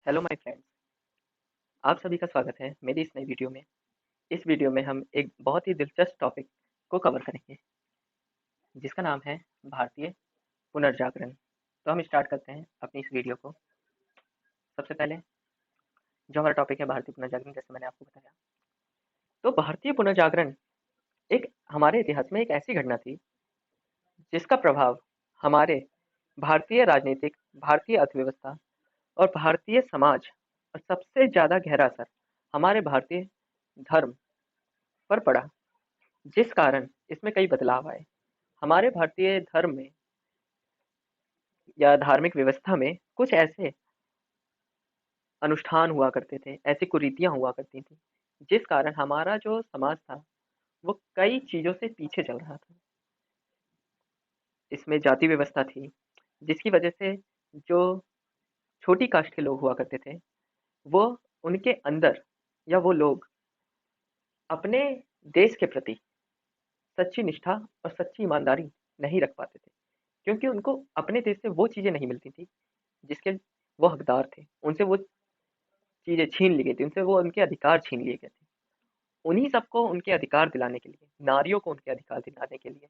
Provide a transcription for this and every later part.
Hello my friends, आप सभी का स्वागत है मेरी इस नई वीडियो में। इस वीडियो में हम एक बहुत ही दिलचस्प टॉपिक को कवर करेंगे जिसका नाम है भारतीय पुनर्जागरण। तो हम स्टार्ट करते हैं अपनी इस वीडियो को। सबसे पहले जो हमारा टॉपिक है भारतीय पुनर्जागरण, जैसे मैंने आपको बताया, तो भारतीय पुनर्जागरण एक हमारे इतिहास में एक ऐसी घटना थी जिसका प्रभाव हमारे भारतीय राजनीतिक, भारतीय अर्थव्यवस्था और भारतीय समाज, और सबसे ज़्यादा गहरा असर हमारे भारतीय धर्म पर पड़ा, जिस कारण इसमें कई बदलाव आए। हमारे भारतीय धर्म में या धार्मिक व्यवस्था में कुछ ऐसे अनुष्ठान हुआ करते थे, ऐसी कुरीतियाँ हुआ करती थी, जिस कारण हमारा जो समाज था, वो कई चीज़ों से पीछे चल रहा था। इसमें जाति व्यवस्था थी, जिसकी वजह से जो छोटी कास्ट के लोग हुआ करते थे, वो उनके अंदर या वो लोग अपने देश के प्रति सच्ची निष्ठा और सच्ची ईमानदारी नहीं रख पाते थे, क्योंकि उनको अपने देश से वो चीज़ें नहीं मिलती थी जिसके वो हकदार थे। उनसे वो चीज़ें छीन ली गई थी, उनसे वो उनके अधिकार छीन लिए गए थे। उन्हीं सबको उनके अधिकार दिलाने के लिए, नारियों को उनके अधिकार दिलाने के लिए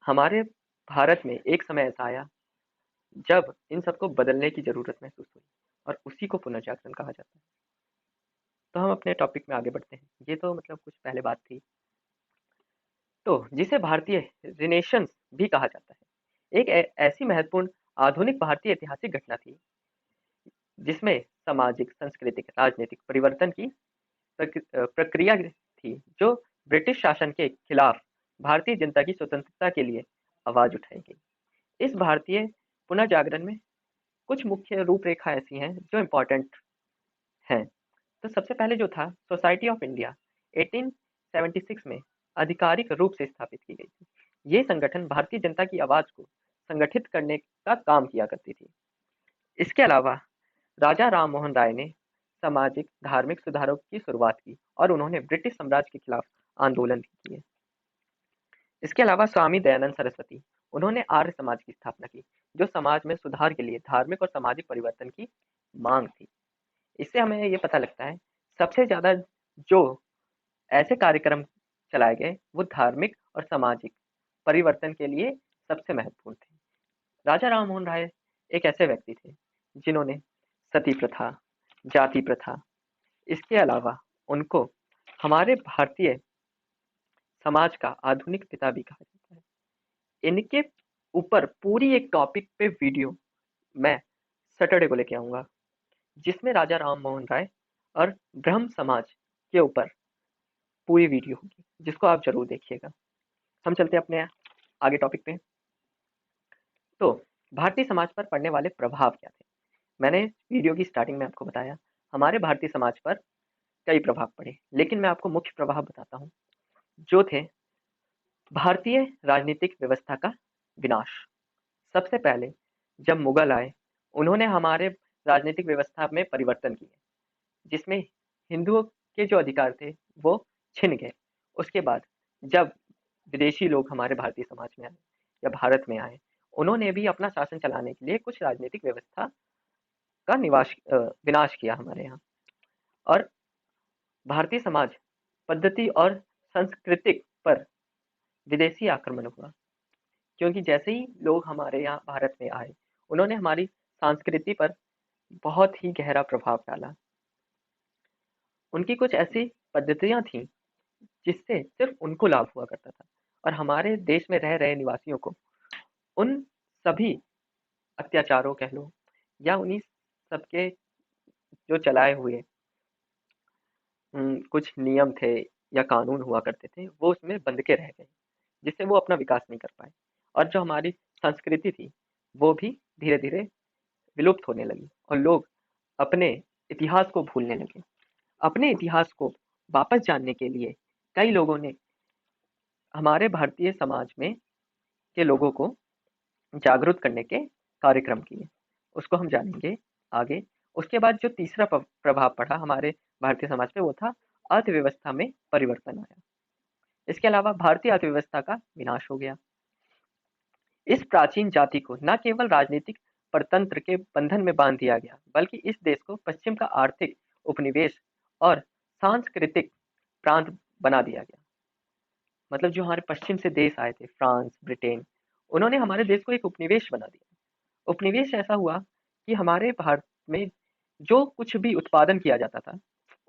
हमारे भारत में एक समय ऐसा आया जब इन सबको बदलने की ज़रूरत महसूस हुई, और उसी को पुनर्जागरण कहा जाता है। तो हम अपने टॉपिक में आगे बढ़ते हैं। ये तो मतलब कुछ पहले बात थी, तो जिसे भारतीय रिनेशंस भी कहा जाता है। एक ऐसी महत्वपूर्ण आधुनिक भारतीय ऐतिहासिक घटना थी जिसमें सामाजिक, सांस्कृतिक, राजनीतिक परिवर्तन की प्रक्रिया थी, जो ब्रिटिश शासन के खिलाफ भारतीय जनता की स्वतंत्रता के लिए आवाज उठाएगी। इस भारतीय पुनर्जागरण में कुछ मुख्य रूपरेखा ऐसी हैं जो इम्पोर्टेंट हैं। तो सबसे पहले जो था, सोसाइटी ऑफ इंडिया 1876 में आधिकारिक रूप से स्थापित की गई थी। ये संगठन भारतीय जनता की आवाज को संगठित करने का काम किया करती थी। इसके अलावा राजा राम मोहन राय ने सामाजिक, धार्मिक सुधारों की शुरुआत की, और उन्होंने ब्रिटिश साम्राज्य के खिलाफ आंदोलन भी किए। इसके अलावा स्वामी दयानंद सरस्वती, उन्होंने आर्य समाज की स्थापना की, जो समाज में सुधार के लिए धार्मिक और सामाजिक परिवर्तन की मांग थी। इससे हमें ये पता लगता है, सबसे ज्यादा जो ऐसे कार्यक्रम चलाए गए, वो धार्मिक और सामाजिक परिवर्तन के लिए सबसे महत्वपूर्ण थे। राजा राम मोहन राय एक ऐसे व्यक्ति थे जिन्होंने सती प्रथा, जाति प्रथा, इसके अलावा उनको हमारे भारतीय समाज का आधुनिक पिता भी कहा जाता है। इनके ऊपर पूरी एक टॉपिक पे वीडियो मैं सैटरडे को लेके आऊंगा, जिसमें राजा राम मोहन राय और ब्रह्म समाज के ऊपर पूरी वीडियो होगी, जिसको आप जरूर देखिएगा। हम चलते हैं अपने आगे टॉपिक पे। तो भारतीय समाज पर पड़ने वाले प्रभाव क्या थे? मैंने वीडियो की स्टार्टिंग में आपको बताया, हमारे भारतीय समाज पर कई प्रभाव पड़े, लेकिन मैं आपको मुख्य प्रभाव बताता हूँ जो थे। भारतीय राजनीतिक व्यवस्था का विनाश। सबसे पहले जब मुगल आए, उन्होंने हमारे राजनीतिक व्यवस्था में परिवर्तन किए, जिसमें हिंदुओं के जो अधिकार थे वो छिन गए। उसके बाद जब विदेशी लोग हमारे भारतीय समाज में आए या भारत में आए, उन्होंने भी अपना शासन चलाने के लिए कुछ राजनीतिक व्यवस्था का विनाश किया हमारे यहाँ। और भारतीय समाज पद्धति और सांस्कृतिक पर विदेशी आक्रमण हुआ, क्योंकि जैसे ही लोग हमारे यहाँ भारत में आए, उन्होंने हमारी संस्कृति पर बहुत ही गहरा प्रभाव डाला। उनकी कुछ ऐसी पद्धतियां थीं जिससे सिर्फ उनको लाभ हुआ करता था, और हमारे देश में रह रहे निवासियों को उन सभी अत्याचारों कह लो, या उन्हीं सबके जो चलाए हुए कुछ नियम थे या कानून हुआ करते थे, वो उसमें बंध के रह गए, जिससे वो अपना विकास नहीं कर पाए। और जो हमारी संस्कृति थी, वो भी धीरे धीरे विलुप्त होने लगी, और लोग अपने इतिहास को भूलने लगे। अपने इतिहास को वापस जानने के लिए कई लोगों ने हमारे भारतीय समाज में के लोगों को जागरूक करने के कार्यक्रम किए। उसको हम जानेंगे आगे। उसके बाद जो तीसरा प्रभाव पड़ा हमारे भारतीय समाज पे, वो था अर्थव्यवस्था में परिवर्तन आया। इसके अलावा भारतीय अर्थव्यवस्था का विनाश हो गया। इस प्राचीन जाति को न केवल राजनीतिक परतंत्र के बंधन में बांध दिया गया, बल्कि इस देश को पश्चिम का आर्थिक उपनिवेश और सांस्कृतिक प्रांत बना दिया गया। मतलब जो हमारे पश्चिम से देश आए थे, फ्रांस, ब्रिटेन, उन्होंने हमारे देश को एक उपनिवेश बना दिया। उपनिवेश ऐसा हुआ कि हमारे भारत में जो कुछ भी उत्पादन किया जाता था,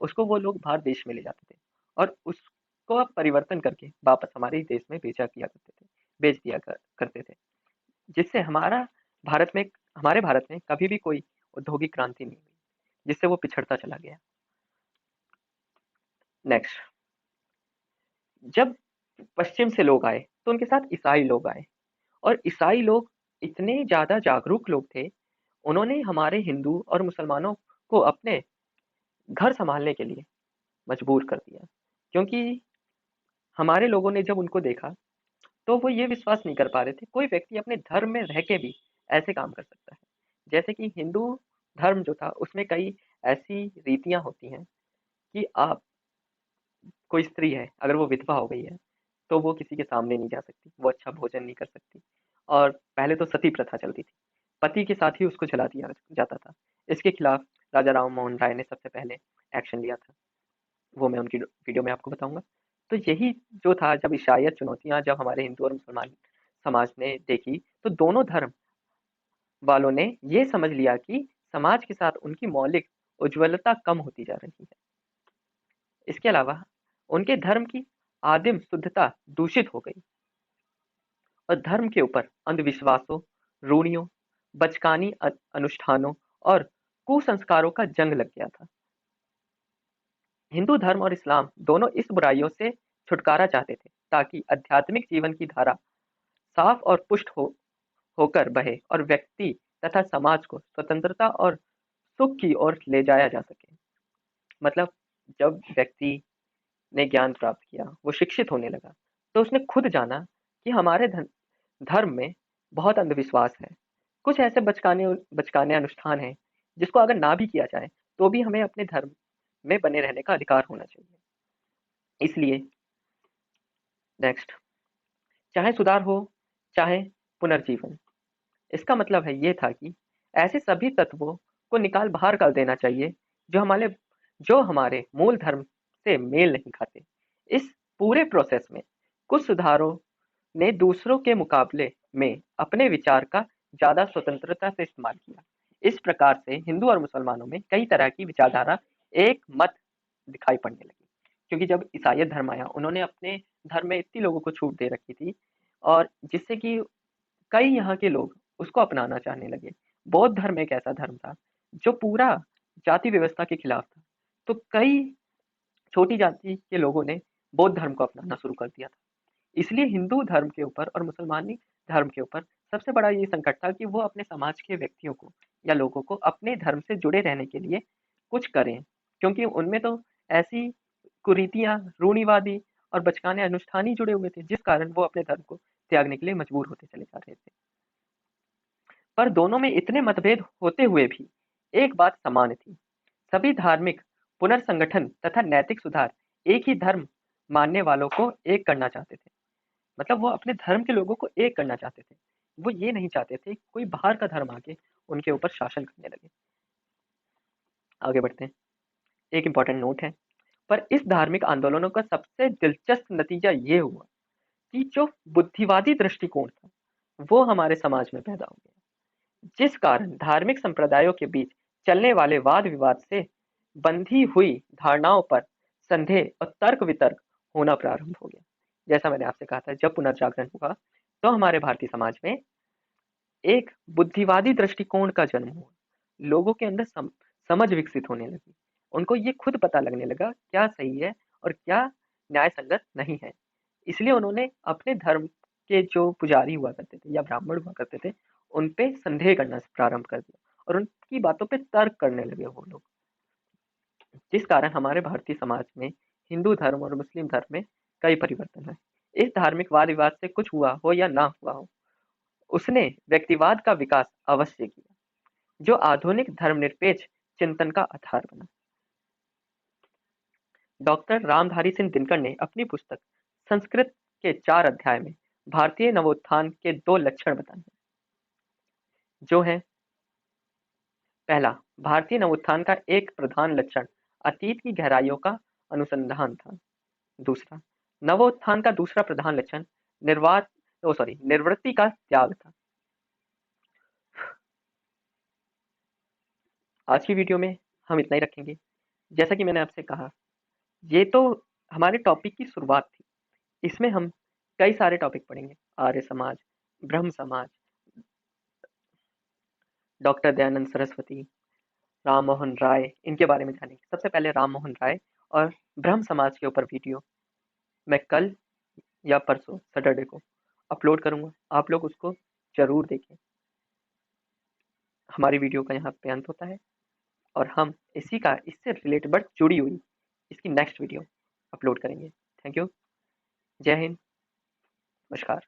उसको वो लोग बाहर देश में ले जाते थे और उसको अब परिवर्तन करके वापस हमारे ही देश में बेच दिया करते थे, जिससे हमारे भारत में कभी भी कोई औद्योगिक क्रांति नहीं हुई, जिससे वो पिछड़ता चला गया। नेक्स्ट, जब पश्चिम से लोग आए तो उनके साथ ईसाई लोग आए, और ईसाई लोग इतने ज्यादा जागरूक लोग थे, उन्होंने हमारे हिंदू और मुसलमानों को अपने घर संभालने के लिए मजबूर कर दिया। क्योंकि हमारे लोगों ने जब उनको देखा तो वो ये विश्वास नहीं कर पा रहे थे कोई व्यक्ति अपने धर्म में रह के भी ऐसे काम कर सकता है। जैसे कि हिंदू धर्म जो था उसमें कई ऐसी रीतियां होती हैं कि आप कोई स्त्री है, अगर वो विधवा हो गई है तो वो किसी के सामने नहीं जा सकती, वो अच्छा भोजन नहीं कर सकती, और पहले तो सती प्रथा चलती थी, पति के साथ ही उसको जला दिया जाता था। इसके खिलाफ राजा राम मोहन राय ने सबसे पहले एक्शन लिया था, वो मैं उनकी वीडियो में आपको बताऊंगा। तो यही जो था, जब ईसाईयत चुनौतियां जब हमारे हिंदू और मुसलमान समाज ने देखी, तो दोनों धर्म वालों ने ये समझ लिया कि समाज के साथ उनकी मौलिक उज्ज्वलता कम होती जा रही है। इसके अलावा उनके धर्म की आदिम शुद्धता दूषित हो गई और धर्म के ऊपर अंधविश्वासों, रूढ़ियों, बचकानी अनुष्ठानों और कुसंस्कारों का जंग लग गया था। हिंदू धर्म और इस्लाम दोनों इस बुराइयों से छुटकारा चाहते थे, ताकि आध्यात्मिक जीवन की धारा साफ और पुष्ट होकर बहे और व्यक्ति तथा समाज को स्वतंत्रता और सुख की ओर ले जाया जा सके। मतलब जब व्यक्ति ने ज्ञान प्राप्त किया, वो शिक्षित होने लगा, तो उसने खुद जाना कि हमारे धर्म में बहुत अंधविश्वास है, कुछ ऐसे बचकाने बचकाने अनुष्ठान हैं जिसको अगर ना भी किया जाए तो भी हमें अपने धर्म में बने रहने का अधिकार होना चाहिए। इसलिए नेक्स्ट, चाहे सुधार हो चाहे पुनर्जीवन, इसका मतलब है ये था कि ऐसे सभी तत्वों को निकाल बाहर कर देना चाहिए जो हमारे मूल धर्म से मेल नहीं खाते। इस पूरे प्रोसेस में कुछ सुधारों ने दूसरों के मुकाबले में अपने विचार का ज्यादा स्वतंत्रता से इस्तेमाल किया। इस प्रकार से हिंदू और मुसलमानों में कई तरह की विचारधारा एक मत दिखाई पड़ने लगी। क्योंकि जब ईसाईयत धर्म आया, उन्होंने अपने धर्म में इतनी लोगों को छूट दे रखी थी, और जिससे कि कई यहाँ के लोग उसको अपनाना चाहने लगे। बौद्ध धर्म एक ऐसा धर्म था जो पूरा जाति व्यवस्था के खिलाफ था, तो कई छोटी जाति के लोगों ने बौद्ध धर्म को अपनाना शुरू कर दिया था। इसलिए हिंदू धर्म के ऊपर और मुसलमानी धर्म के ऊपर सबसे बड़ा ये संकट था कि वो अपने समाज के व्यक्तियों को या लोगों को अपने धर्म से जुड़े रहने के लिए कुछ करें, क्योंकि उनमें तो ऐसी कुरीतियां, रूढ़िवादी और बचकाने अनुष्ठान ही जुड़े हुए थे, जिस कारण वो अपने धर्म को त्यागने के लिए मजबूर होते चले जा रहे थे। पर दोनों में इतने मतभेद होते हुए भी एक बात समान थी, सभी धार्मिक पुनर्संगठन तथा नैतिक सुधार एक ही धर्म मानने वालों को एक करना चाहते थे। मतलब वो अपने धर्म के लोगों को एक करना चाहते थे, वो ये नहीं चाहते थे कोई बाहर का धर्म आके उनके ऊपर शासन करने लगे। आगे बढ़ते हैं। एक इंपॉर्टेंट नोट है, पर इस धार्मिक आंदोलनों का सबसे दिलचस्प नतीजा ये हुआ कि जो बुद्धिवादी दृष्टिकोण था वो हमारे समाज में पैदा हो गया, जिस कारण धार्मिक संप्रदायों के बीच चलने वाले वाद विवाद से बंधी हुई धारणाओं पर संदेह और तर्क वितर्क होना प्रारंभ हो गया। जैसा मैंने आपसे कहा था, जब पुनर्जागरण हुआ तो हमारे भारतीय समाज में एक बुद्धिवादी दृष्टिकोण का जन्म हुआ, लोगों के अंदर समझ विकसित होने लगी, उनको ये खुद पता लगने लगा क्या सही है और क्या न्याय संगत नहीं है। इसलिए उन्होंने अपने धर्म के जो पुजारी हुआ करते थे या ब्राह्मण हुआ करते थे, उन पे संदेह करना प्रारंभ कर दिया और उनकी बातों पे तर्क करने लगे वो लोग, जिस कारण हमारे भारतीय समाज में हिंदू धर्म और मुस्लिम धर्म में कई परिवर्तन है। इस धार्मिक वाद विवाद से कुछ हुआ हो या ना हुआ हो, उसने व्यक्तिवाद का विकास अवश्य किया, जो आधुनिक धर्मनिरपेक्ष चिंतन का आधार बना। डॉक्टर रामधारी सिंह दिनकर ने अपनी पुस्तक संस्कृत के 4 अध्याय में भारतीय नवोत्थान के 2 लक्षण बताए हैं, जो है पहला, भारतीय नवोत्थान का एक प्रधान लक्षण अतीत की गहराइयों का अनुसंधान था। दूसरा, नवोत्थान का दूसरा प्रधान लक्षण निर्वृत्ति का त्याग था। आज की वीडियो में हम इतना ही रखेंगे। जैसा कि मैंने आपसे कहा, ये तो हमारे टॉपिक की शुरुआत थी। इसमें हम कई सारे टॉपिक पढ़ेंगे। आर्य समाज, ब्रह्म समाज, डॉक्टर दयानंद सरस्वती, राम मोहन राय, इनके बारे में जानेंगे। सबसे पहले राम मोहन राय और ब्रह्म समाज के ऊपर वीडियो मैं कल या परसों सैटरडे को अपलोड करूंगा। आप लोग उसको जरूर देखें। हमारी वीडियो का यहाँ पे अंत होता है और हम इससे रिलेटेड जुड़ी हुई इसकी नेक्स्ट वीडियो अपलोड करेंगे। Thank you. जय हिंद। नमस्कार।